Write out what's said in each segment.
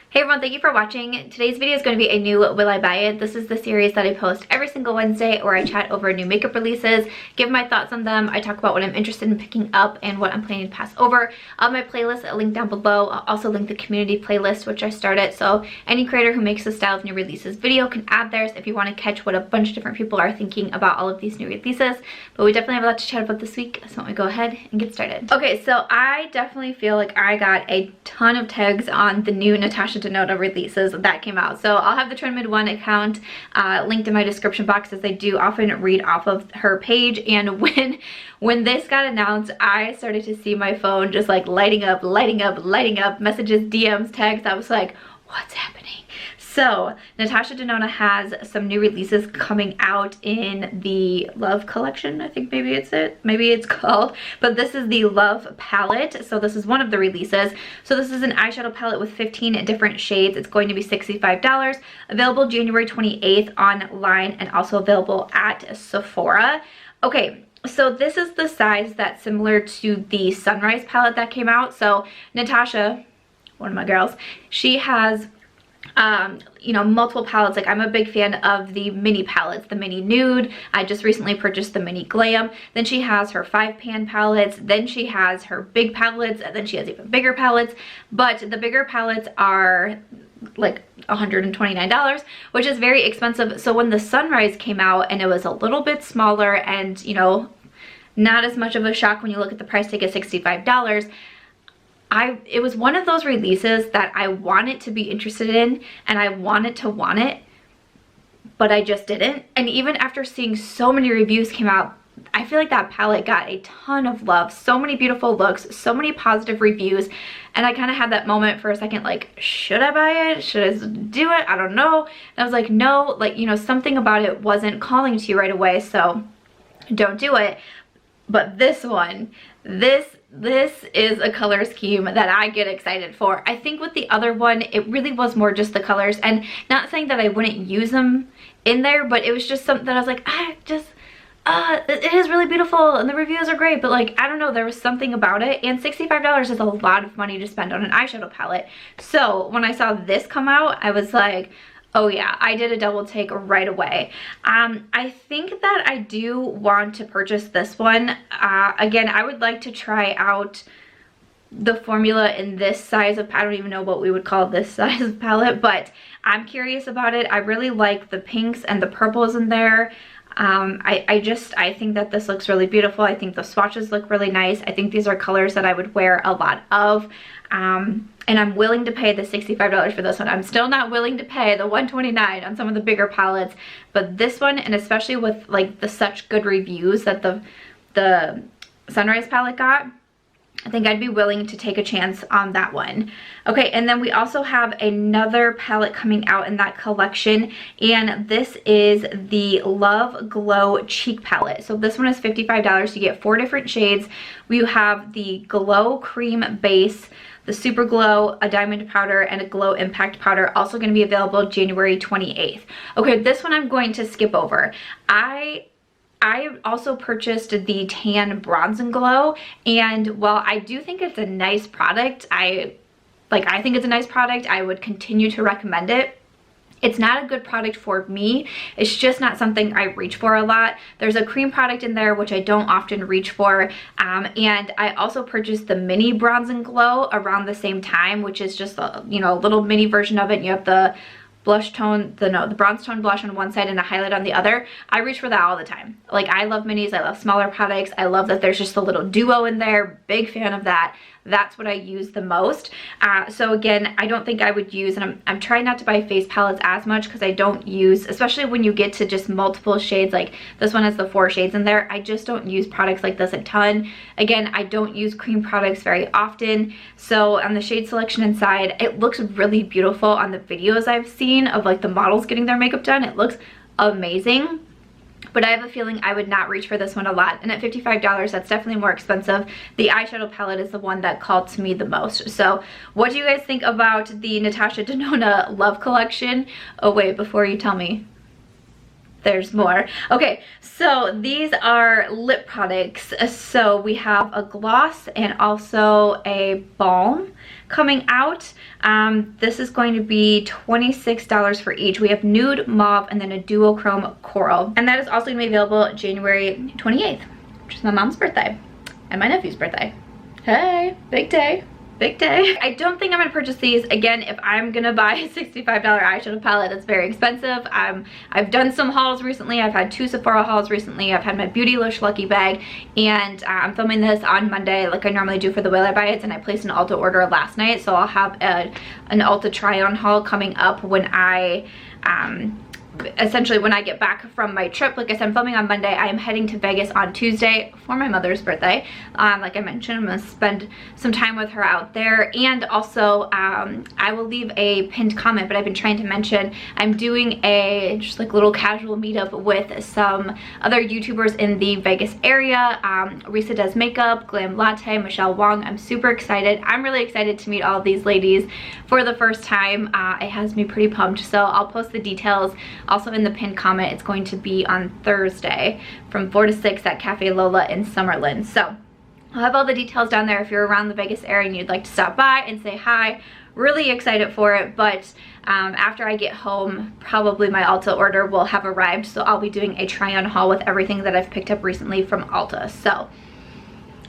Hey everyone, thank you for watching. Today's video is going to be a new Will I Buy It. This is the series that I post every single Wednesday where I chat over new makeup releases, give my thoughts on them. I talk about what I'm interested in picking up and what I'm planning to pass over. I'll have my playlist linked down below. I'll also link the community playlist, which I started, so any creator who makes this style of new releases video can add theirs if you want to catch what a bunch of different people are thinking about all of these new releases. But we definitely have a lot to chat about this week, so why don't we go ahead and get started. Okay, so I definitely feel like I got a ton of tags on the new Natasha Denona releases that came out. So I'll have the Trend Mid 1 account linked in my description box, as I do often read off of her page. And when this got announced, I started to see my phone just like lighting up, messages, DMs, texts. I was like, what's happening? So Natasha Denona has some new releases coming out in the Love collection. I think maybe it's called, but this is the Love palette. So this is one of the releases. So this is an eyeshadow palette with 15 different shades. It's going to be $65, available January 28th online, and also available at Sephora. Okay, so this is the size that's similar to the Sunrise palette that came out. So Natasha, one of my girls, she has you know, multiple palettes. Like, I'm a big fan of the mini palettes, the mini nude. I just recently purchased the mini glam. Then she has her 5-pan palettes, then she has her big palettes, and then she has even bigger palettes. But the bigger palettes are like $129, which is very expensive. So when the Sunrise came out and it was a little bit smaller and, you know, not as much of a shock when you look at the price tag at $65, it was one of those releases that I wanted to be interested in and I wanted to want it, but I just didn't. And even after seeing so many reviews came out, I feel like that palette got a ton of love, so many beautiful looks, so many positive reviews, and I kind of had that moment for a second, like, should I buy it? Should I do it? I don't know. And I was like, no, like, you know, something about it wasn't calling to you right away, so don't do it. But this one, this is a color scheme that I get excited for. I think with the other one, it really was more just the colors, and not saying that I wouldn't use them in there, but it was just something that I was like, it is really beautiful and the reviews are great, but like, I don't know, there was something about it. And $65 is a lot of money to spend on an eyeshadow palette. So when I saw this come out, I was like, oh yeah, I did a double take right away. I think that I do want to purchase this one. Again, I would like to try out the formula in this size of, I don't even know what we would call this size of palette, but I'm curious about it. I really like the pinks and the purples in there. I think that this looks really beautiful. I think the swatches look really nice. I think these are colors that I would wear a lot of. And I'm willing to pay the $65 for this one. I'm still not willing to pay the $129 on some of the bigger palettes, but this one, and especially with like the such good reviews that the Sunrise palette got, I think I'd be willing to take a chance on that one. Okay, and then we also have another palette coming out in that collection, and this is the Love Glow Cheek Palette. So this one is $55. You get 4 different shades. We have the Glow Cream Base, the Super Glow, a Diamond Powder, and a Glow Impact Powder, also going to be available January 28th. Okay, this one I'm going to skip over. I also purchased the Tan Bronze and Glow, and while I do think it's a nice product, I think it's a nice product, I would continue to recommend it. It's not a good product for me. It's just not something I reach for a lot. There's a cream product in there which I don't often reach for, and I also purchased the mini Bronze and Glow around the same time, which is just a, you know, a little mini version of it. You have the blush tone, the bronze tone blush on one side and a highlight on the other. I reach for that all the time. Like, I love minis, I love smaller products, I love that there's just a little duo in there. Big fan of that. That's what I use the most. So again, I don't think I would use, and I'm trying not to buy face palettes as much because I don't use, especially when you get to just multiple shades, like this one has the 4 shades in there, I just don't use products like this a ton. Again, I don't use cream products very often. So on the shade selection inside, it looks really beautiful on the videos I've seen of like the models getting their makeup done. It looks amazing. But I have a feeling I would not reach for this one a lot. And at $55, that's definitely more expensive. The eyeshadow palette is the one that called to me the most. So what do you guys think about the Natasha Denona Love collection? Oh wait, before you tell me, there's more. Okay, so these are lip products. So we have a gloss and also a balm coming out. This is going to be $26 for each. We have nude, mauve, and then a duochrome coral. And that is also going to be available January 28th, which is my mom's birthday and my nephew's birthday. Hey, big day. Big day. I don't think I'm gonna purchase these. Again, if I'm gonna buy a $65 eyeshadow palette, it's very expensive. I've done some hauls recently. I've had 2 Sephora hauls recently. I've had my Beautylish Lucky Bag, and I'm filming this on Monday like I normally do for the Will I Buy It, and I placed an Ulta order last night, so I'll have an Ulta try-on haul coming up when I essentially when I get back from my trip. Like I said, I'm filming on Monday. I am heading to Vegas on Tuesday for my mother's birthday. Like I mentioned, I'm going to spend some time with her out there, and also I will leave a pinned comment, but I've been trying to mention I'm doing a just like little casual meetup with some other YouTubers in the Vegas area. Risa Does Makeup, Glam Latte, Michelle Wong. I'm super excited. I'm really excited to meet all of these ladies for the first time. It has me pretty pumped, so I'll post the details also in the pinned comment. It's going to be on Thursday from 4 to 6 at Cafe Lola in Summerlin. So I'll have all the details down there if you're around the Vegas area and you'd like to stop by and say hi. Really excited for it, but after I get home, probably my Ulta order will have arrived, so I'll be doing a try-on haul with everything that I've picked up recently from Ulta.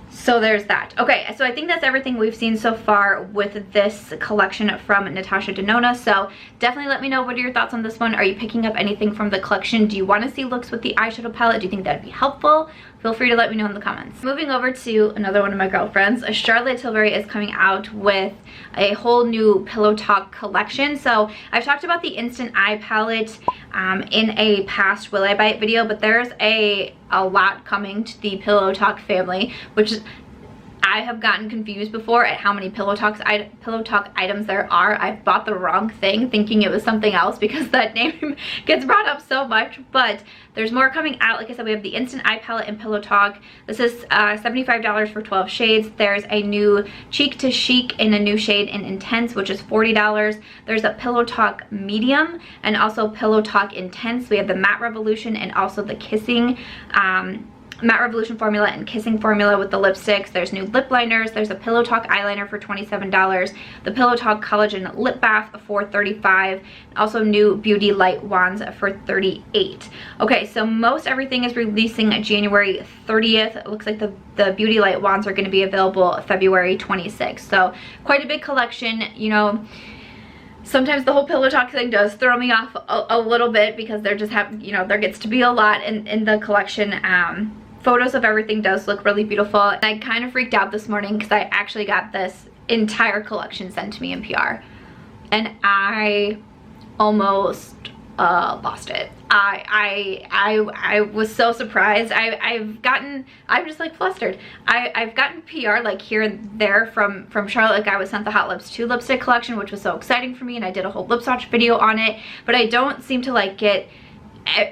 So there's that. Okay, so I think that's everything we've seen so far with this collection from Natasha Denona. So definitely let me know, what are your thoughts on this one? Are you picking up anything from the collection? Do you want to see looks with the eyeshadow palette? Do you think that'd be helpful? Feel free to let me know in the comments. Moving over to another one of my girlfriends, Charlotte Tilbury is coming out with a whole new Pillowtalk collection. So I've talked about the Instant Eye palette in a past Will I Buy It video, but there's a lot coming to the Pillowtalk family, which is, I have gotten confused before at how many Pillowtalk items there are. I've bought the wrong thing thinking it was something else because that name gets brought up so much, but there's more coming out. Like I said, we have the Instant Eye palette in Pillowtalk. This is $75 for 12 shades. There's a new Cheek to Chic in a new shade in Intense, which is $40. There's a Pillowtalk Medium and also Pillowtalk Intense. We have the Matte Revolution and also the Kissing Matte Revolution formula and Kissing formula with the lipsticks. There's new lip liners. There's a Pillowtalk eyeliner for $27. The Pillowtalk Collagen Lip Bath for $35. Also new Beauty Light Wands for $38. Okay, so most everything is releasing January 30th. It looks like the Beauty Light Wands are going to be available February 26th. So quite a big collection, you know. Sometimes the whole Pillowtalk thing does throw me off a little bit because there just have, you know, there gets to be a lot in the collection. Photos of everything does look really beautiful. And I kind of freaked out this morning because I actually got this entire collection sent to me in PR. And I almost lost it. I was so surprised. I'm just like flustered. I've gotten PR like here and there from Charlotte. Like I was sent the Hot Lips 2 lipstick collection, which was so exciting for me, and I did a whole lip swatch video on it, but I don't seem to like get,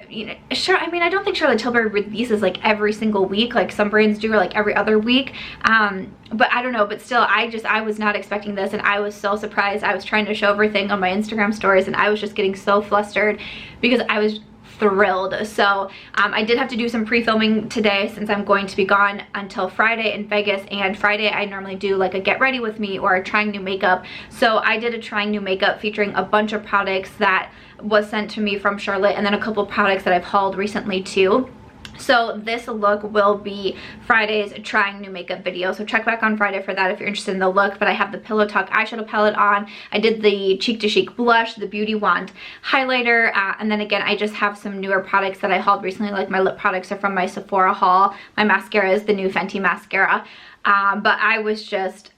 you know, sure, I mean, I don't think Charlotte Tilbury releases like every single week like some brands do, or like every other week. But I don't know, but still, I was not expecting this, and I was so surprised. I was trying to show everything on my Instagram stories, and I was just getting so flustered because I was thrilled. So I did have to do some pre-filming today since I'm going to be gone until Friday in Vegas, and Friday I normally do like a get ready with me or a trying new makeup. So I did a trying new makeup featuring a bunch of products that was sent to me from Charlotte, and then a couple products that I've hauled recently too. So this look will be Friday's trying new makeup video, so check back on Friday for that if you're interested in the look. But I have the Pillowtalk eyeshadow palette on. I did the Cheek to Chic blush, the Beauty Wand highlighter, and then again I just have some newer products that I hauled recently. Like my lip products are from my Sephora haul. My mascara is the new Fenty mascara. But I was just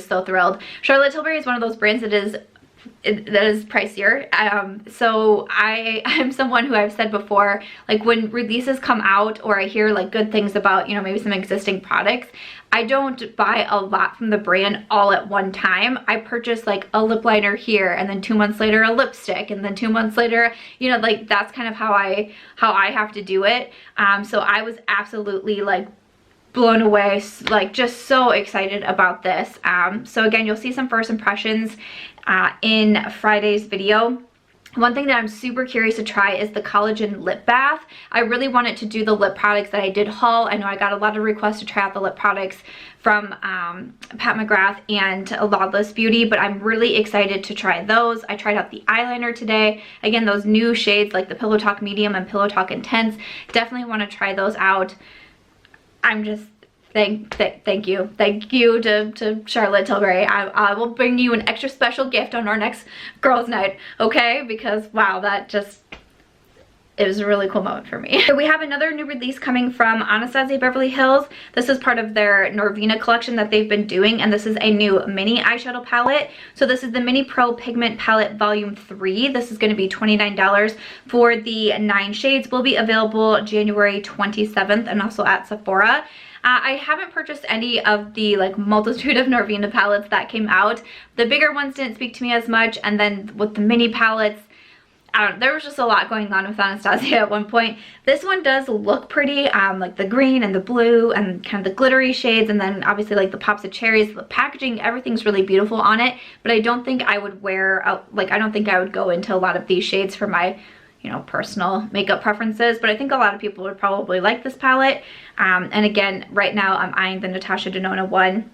so thrilled. Charlotte Tilbury is one of those brands that is pricier. So I'm someone who, I've said before, like when releases come out or I hear like good things about, you know, maybe some existing products, I don't buy a lot from the brand all at one time. I purchase like a lip liner here, and then 2 months later a lipstick, and then 2 months later, you know, like that's kind of how I have to do it. So I was absolutely like blown away, like just so excited about this. So again, you'll see some first impressions in Friday's video. One thing that I'm super curious to try is the collagen lip bath. I really wanted to do the lip products that I did haul. I know I got a lot of requests to try out the lip products from Pat McGrath and Lawless Beauty, but I'm really excited to try those. I tried out the eyeliner today. Again, those new shades like the Pillowtalk Medium and Pillowtalk Intense. Definitely want to try those out. I'm just... Thank you to Charlotte Tilbury. I will bring you an extra special gift on our next girls' night, okay? Because wow, that just, it was a really cool moment for me. So we have another new release coming from Anastasia Beverly Hills. This is part of their Norvina collection that they've been doing, and this is a new mini eyeshadow palette. So this is the Mini Pro Pigment Palette Volume 3. This is going to be $29 for the 9 shades. Will be available January 27th and also at Sephora. I haven't purchased any of the like multitude of Norvina palettes that came out. The bigger ones didn't speak to me as much, and then with the mini palettes, I don't know, there was just a lot going on with Anastasia at one point. This one does look pretty, like the green and the blue and kind of the glittery shades, and then obviously like the pops of cherries. The packaging, everything's really beautiful on it, but I don't think I would wear, I don't think I would go into a lot of these shades for my, you know, personal makeup preferences, but I think a lot of people would probably like this palette. And again, right now I'm eyeing the Natasha Denona one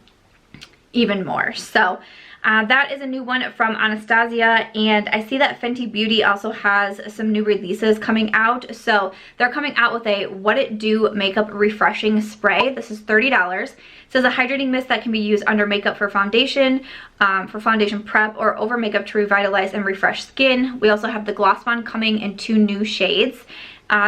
even more. So that is a new one from Anastasia, and I see that Fenty Beauty also has some new releases coming out. So they're coming out with a What It Do Makeup Refreshing Spray. This is $30. It says a hydrating mist that can be used under makeup for foundation prep, or over makeup to revitalize and refresh skin. We also have the Gloss Bond coming in 2 new shades.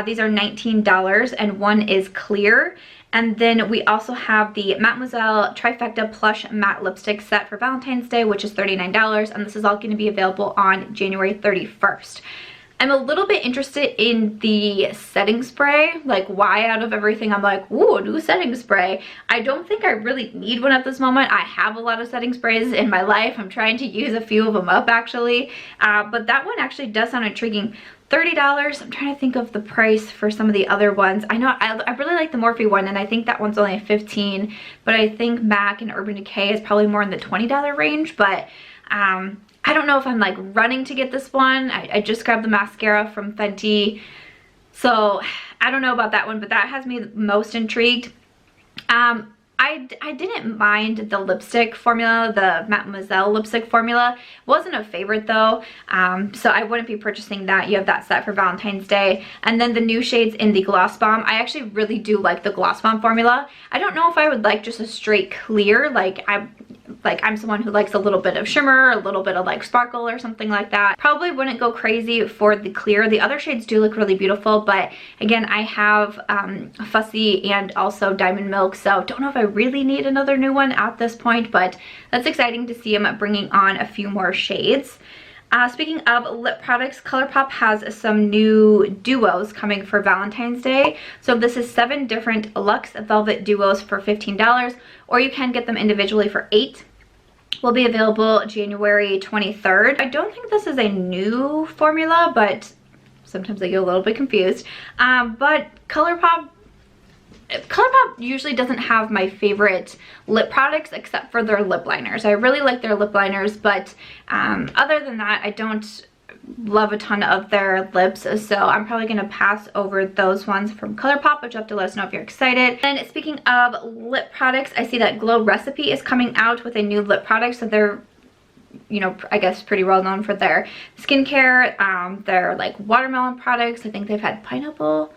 These are $19 and one is clear. And then we also have the Mademoiselle Trifecta Plush Matte Lipstick Set for Valentine's Day, which is $39, and this is all going to be available on January 31st. I'm a little bit interested in the setting spray. Like, why out of everything I'm like, ooh, a new setting spray. I don't think I really need one at this moment. I have a lot of setting sprays in my life. I'm trying to use a few of them up actually. But that one actually does sound intriguing. $30. I'm trying to think of the price for some of the other ones. I know I really like the Morphe one, and I think that one's only $15, but I think MAC and Urban Decay is probably more in the $20 range. But I don't know if I'm like running to get this one. I just grabbed the mascara from Fenty, so I don't know about that one, but that has me most intrigued. I didn't mind the lipstick formula, the Mademoiselle lipstick formula. Wasn't a favorite though, so I wouldn't be purchasing that. You have that set for Valentine's Day. And then the new shades in the Gloss Bomb. I actually really do like the Gloss Bomb formula. I don't know if I would like just a straight clear. I'm someone who likes a little bit of shimmer, a little bit of like sparkle or something like that. Probably wouldn't go crazy for the clear. The other shades do look really beautiful, but again, I have Fussy and also Diamond Milk, so don't know if I really need another new one at this point, but that's exciting to see them bringing on a few more shades. Speaking of lip products, Colourpop has some new duos coming for Valentine's Day. So this is 7 different Luxe Velvet Duos for $15, or you can get them individually for $8. Will be available January 23rd. I don't think this is a new formula, but sometimes I get a little bit confused. But Colourpop usually doesn't have my favorite lip products except for their lip liners. I really like their lip liners, but other than that, I don't love a ton of their lips, so I'm probably going to pass over those ones from Colourpop, but you'll have to let us know if you're excited. And speaking of lip products, I see that Glow Recipe is coming out with a new lip product, so they're, you know, I guess pretty well known for their skincare, their like watermelon products. I think they've had pineapple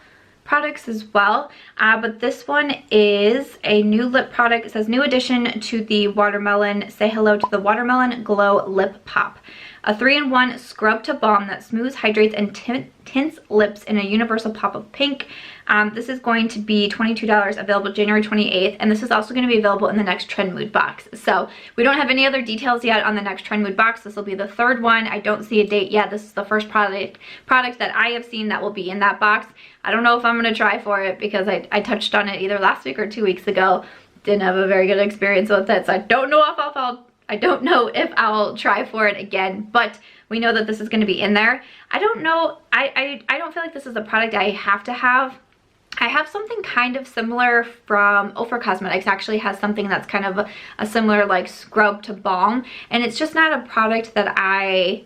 products as well, but this one is a new lip product. It says new addition to the watermelon. Say hello to the Watermelon Glow Lip Pop. A 3-in-1 scrub to balm that smooths, hydrates, and tints lips in a universal pop of pink. This is going to be $22, available January 28th, and this is also going to be available in the next Trend Mood box. So we don't have any other details yet on the next Trend Mood box. This will be the 3rd one. I don't see a date yet. This is the first product that I have seen that will be in that box. I don't know if I'm going to try for it because I touched on it either last week or 2 weeks ago. Didn't have a very good experience with it, so I don't know if I'll try for it again, but we know that this is going to be in there. I don't know, I don't feel like this is a product I have to have. I have something kind of similar from Ofra Cosmetics. Actually has something that's kind of a similar like scrub to balm, and it's just not a product that I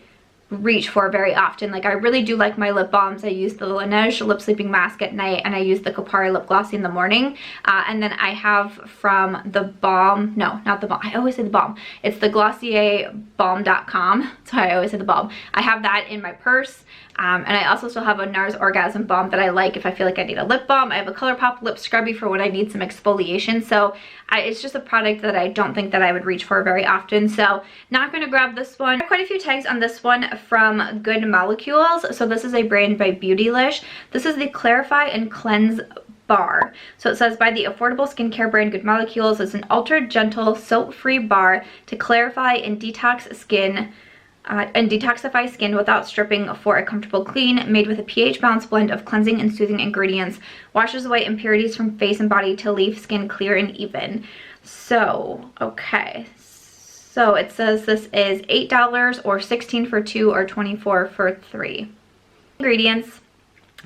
reach for very often. Like, I really do like my lip balms. I use the Laneige Lip Sleeping Mask at night, and I use the Kopari Lip Glossy in the morning. And then I have from the Balm, no, not the Balm, I always say the Balm. It's the GlossierBalm.com. That's why I always say the Balm. I have that in my purse. And I also still have a NARS Orgasm Balm that I like if I feel like I need a lip balm. I have a Colourpop Lip Scrubby for when I need some exfoliation. So it's just a product that I don't think that I would reach for very often. So not going to grab this one. I have quite a few tags on this one from Good Molecules. So this is a brand by Beautylish. This is the Clarify and Cleanse bar. So it says, by the affordable skincare brand Good Molecules, it's an ultra gentle soap-free bar to clarify and detox skin and detoxify skin without stripping for a comfortable clean, made with a pH balanced blend of cleansing and soothing ingredients, washes away impurities from face and body to leave skin clear and even. So, okay. So it says this is $8 or $16 for 2 or $24 for 3. Ingredients.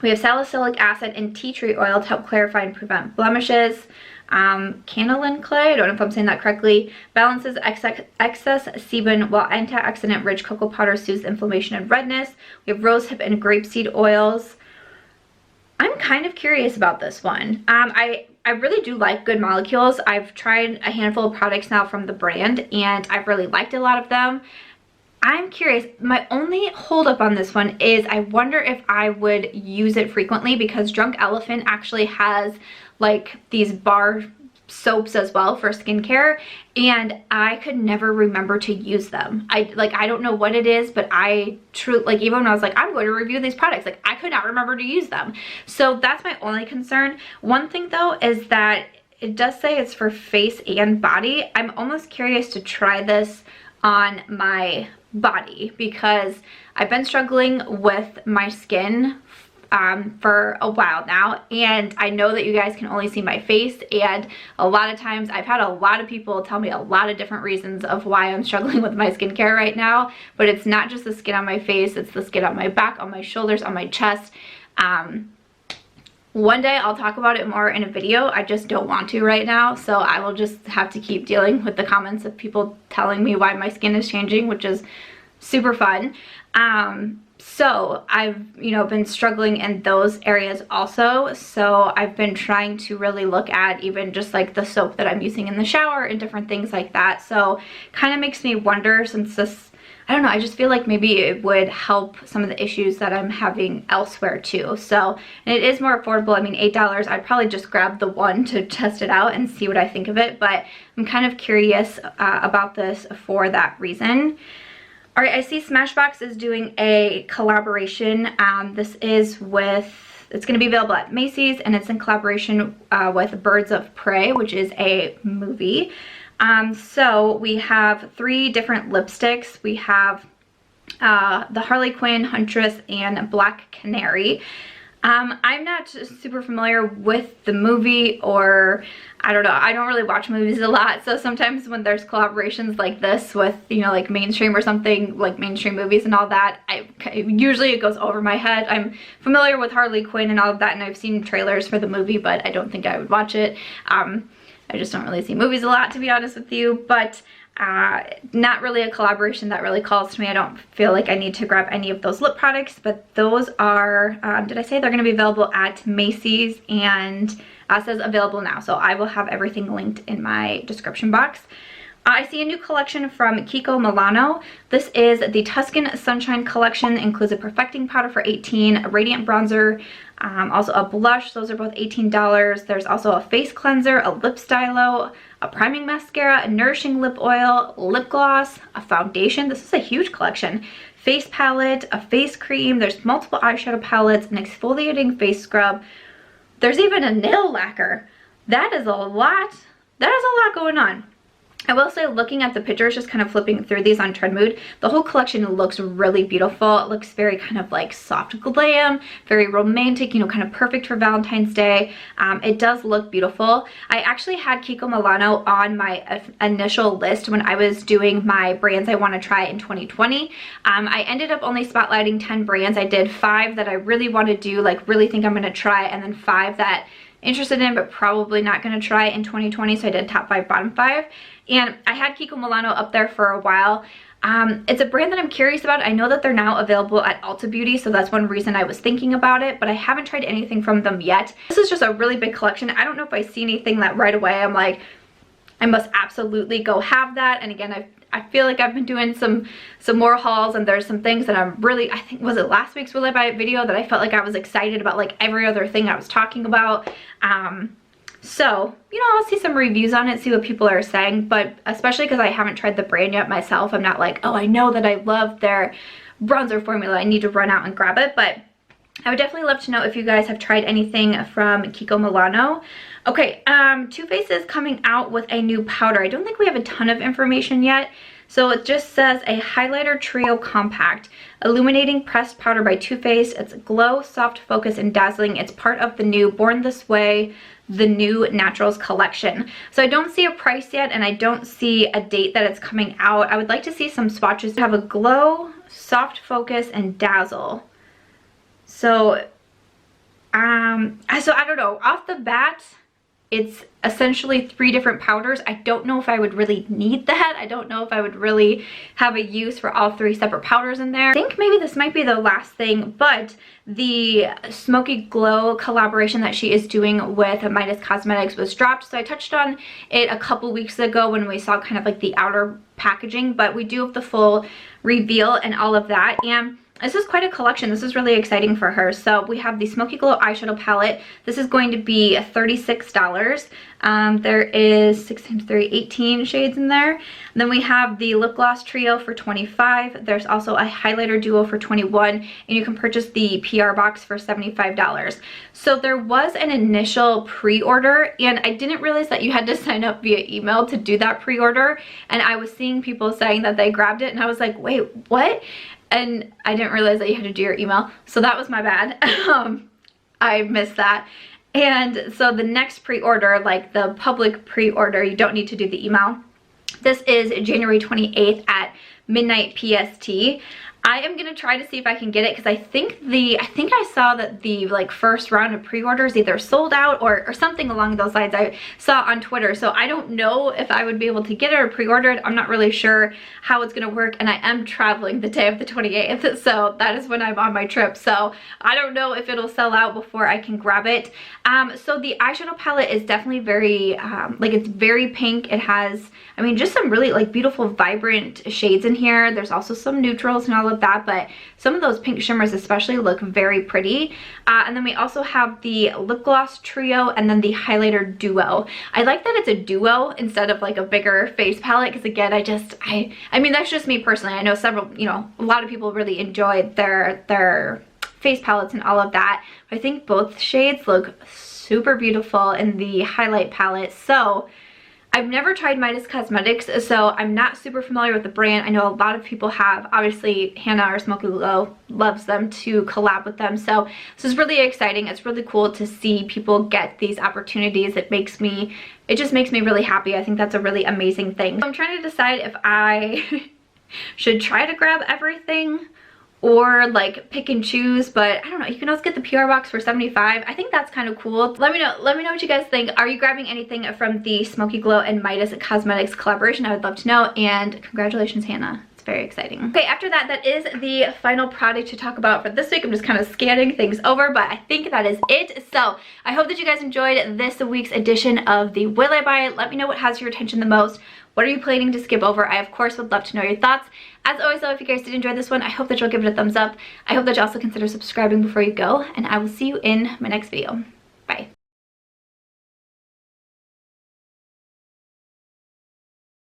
We have salicylic acid and tea tree oil to help clarify and prevent blemishes. Canaline clay, I don't know if I'm saying that correctly, balances excess sebum, while antioxidant rich cocoa powder soothes inflammation and redness. We have rosehip and grapeseed oils. I'm kind of curious about this one. I really do like Good Molecules. I've tried a handful of products now from the brand, and I've really liked a lot of them. I'm curious. My only holdup on this one is I wonder if I would use it frequently, because Drunk Elephant actually has like these bar soaps as well for skincare, and I could never remember to use them. I don't know what it is, but I truly, like, even when I was like, I'm going to review these products, like, I could not remember to use them. So that's my only concern. One thing though is that it does say it's for face and body. I'm almost curious to try this on my body, because I've been struggling with my skin for a while now, and I know that you guys can only see my face, and a lot of times I've had a lot of people tell me a lot of different reasons of why I'm struggling with my skincare right now, but it's not just the skin on my face, it's the skin on my back, on my shoulders, on my chest. One day I'll talk about it more in a video. I just don't want to right now, so I will just have to keep dealing with the comments of people telling me why my skin is changing, which is super fun. So I've, been struggling in those areas also. So I've been trying to really look at even just like the soap that I'm using in the shower and different things like that. So kind of makes me wonder, since this, I don't know, I just feel like maybe it would help some of the issues that I'm having elsewhere too. So, and it is more affordable. I mean, $8, I'd probably just grab the one to test it out and see what I think of it. But I'm kind of curious about this for that reason. All right, I see Smashbox is doing a collaboration. This is with, it's going to be available at Macy's, and it's in collaboration with Birds of Prey, which is a movie. So we have 3 different lipsticks. We have the Harley Quinn, Huntress, and Black Canary. I'm not super familiar with the movie, or I don't know, I don't really watch movies a lot, so sometimes when there's collaborations like this with, like mainstream or something, like mainstream movies and all that, usually it goes over my head. I'm familiar with Harley Quinn and all of that, and I've seen trailers for the movie, but I don't think I would watch it. I just don't really see movies a lot, to be honest with you, but not really a collaboration that really calls to me. I don't feel like I need to grab any of those lip products, but those are, did I say they're going to be available at Macy's, and says available now. So I will have everything linked in my description box. I see a new collection from Kiko Milano. This is the Tuscan Sunshine Collection. Includes a perfecting powder for $18, a radiant bronzer, also a blush. Those are both $18. There's also a face cleanser, a lip stylo, a priming mascara, a nourishing lip oil, lip gloss, a foundation. This is a huge collection. Face palette, a face cream. There's multiple eyeshadow palettes, an exfoliating face scrub. There's even a nail lacquer. That is a lot. That is a lot going on. I will say, looking at the pictures, just kind of flipping through these on Trendmood, the whole collection looks really beautiful. It looks very kind of like soft glam, very romantic, kind of perfect for Valentine's Day. It does look beautiful. I actually had Kiko Milano on my initial list when I was doing my brands I want to try in 2020. I ended up only spotlighting 10 brands. I did 5 that I really want to do, like really think I'm going to try, and then 5 that interested in but probably not going to try in 2020. So I did top 5, bottom 5. And I had Kiko Milano up there for a while. It's a brand that I'm curious about. I know that they're now available at Ulta Beauty, so that's one reason I was thinking about it, but I haven't tried anything from them yet. This is just a really big collection. I don't know if I see anything that right away I'm like, I must absolutely go have that. And again, I feel like I've been doing some more hauls, and there's some things that I'm really, I think, was it last week's Will I Buy It video that I felt like I was excited about, like every other thing I was talking about. So, you know, I'll see some reviews on it, see what people are saying, but especially because I haven't tried the brand yet myself, I'm not like, oh, I know that I love their bronzer formula, I need to run out and grab it. But I would definitely love to know if you guys have tried anything from Kiko Milano. Okay, Too Faced is coming out with a new powder. I don't think we have a ton of information yet. So it just says a highlighter trio compact, illuminating pressed powder by Too Faced. It's glow, soft focus, and dazzling. It's part of the new Born This Way, the new Naturals collection. So I don't see a price yet, and I don't see a date that it's coming out. I would like to see some swatches to have a glow, soft focus, and dazzle. So I don't know, off the bat, it's essentially 3 different powders. I don't know if I would really need that. I don't know if I would really have a use for all 3 separate powders in there. I think maybe this might be the last thing, but the Smoky Glow collaboration that she is doing with Midas Cosmetics was dropped. So I touched on it a couple weeks ago when we saw kind of like the outer packaging, but we do have the full reveal and all of that. And this is quite a collection. This is really exciting for her. So we have the Smoky Glow eyeshadow palette. This is going to be $36. There is 6 times 3, 18 shades in there. And then we have the lip gloss trio for $25. There's also a highlighter duo for $21, and you can purchase the PR box for $75. So there was an initial pre-order, and I didn't realize that you had to sign up via email to do that pre-order. And I was seeing people saying that they grabbed it, and I was like, wait, what? And I didn't realize that you had to do your email, so that was my bad. I missed that. And so the next pre-order, like the public pre-order, you don't need to do the email. This is January 28th at midnight PST. I am gonna try to see if I can get it, because I think I saw that the like first round of pre-orders either sold out or something along those lines I saw on Twitter. So I don't know if I would be able to get it or pre-order it. I'm not really sure how it's gonna work, and I am traveling the day of the 28th, so that is when I'm on my trip. So I don't know if it'll sell out before I can grab it. So the eyeshadow palette is definitely very like, it's very pink. It has, I mean, just some really like beautiful vibrant shades in here. There's also some neutrals and all of that, but some of those pink shimmers especially look very pretty. And then we also have the lip gloss trio and then the highlighter duo. I like that it's a duo instead of like a bigger face palette, because again, I mean, that's just me personally. I know several, you know, a lot of people really enjoy their face palettes and all of that. I think both shades look super beautiful in the highlight palette. So I've never tried Midas Cosmetics, so I'm not super familiar with the brand. I know a lot of people have. Obviously, Hannah or Smoky Glow loves them to collab with them. So this is really exciting. It's really cool to see people get these opportunities. It just makes me really happy. I think that's a really amazing thing. So I'm trying to decide if I should try to grab everything or like pick and choose, but I don't know. You can also get the PR box for $75. I think that's kind of cool. Let me know what you guys think. Are you grabbing anything from the Smoky Glow and Midas Cosmetics collaboration? I would love to know, and congratulations, Hannah. It's very exciting. Okay, after that, that is the final product to talk about for this week. I'm just kind of scanning things over, but I think that is it. So I hope that you guys enjoyed this week's edition of the Will I Buy It? Let me know what has your attention the most. What are you planning to skip over? I, of course, would love to know your thoughts. As always, though, if you guys did enjoy this one, I hope that you'll give it a thumbs up. I hope that you also consider subscribing before you go, and I will see you in my next video. Bye.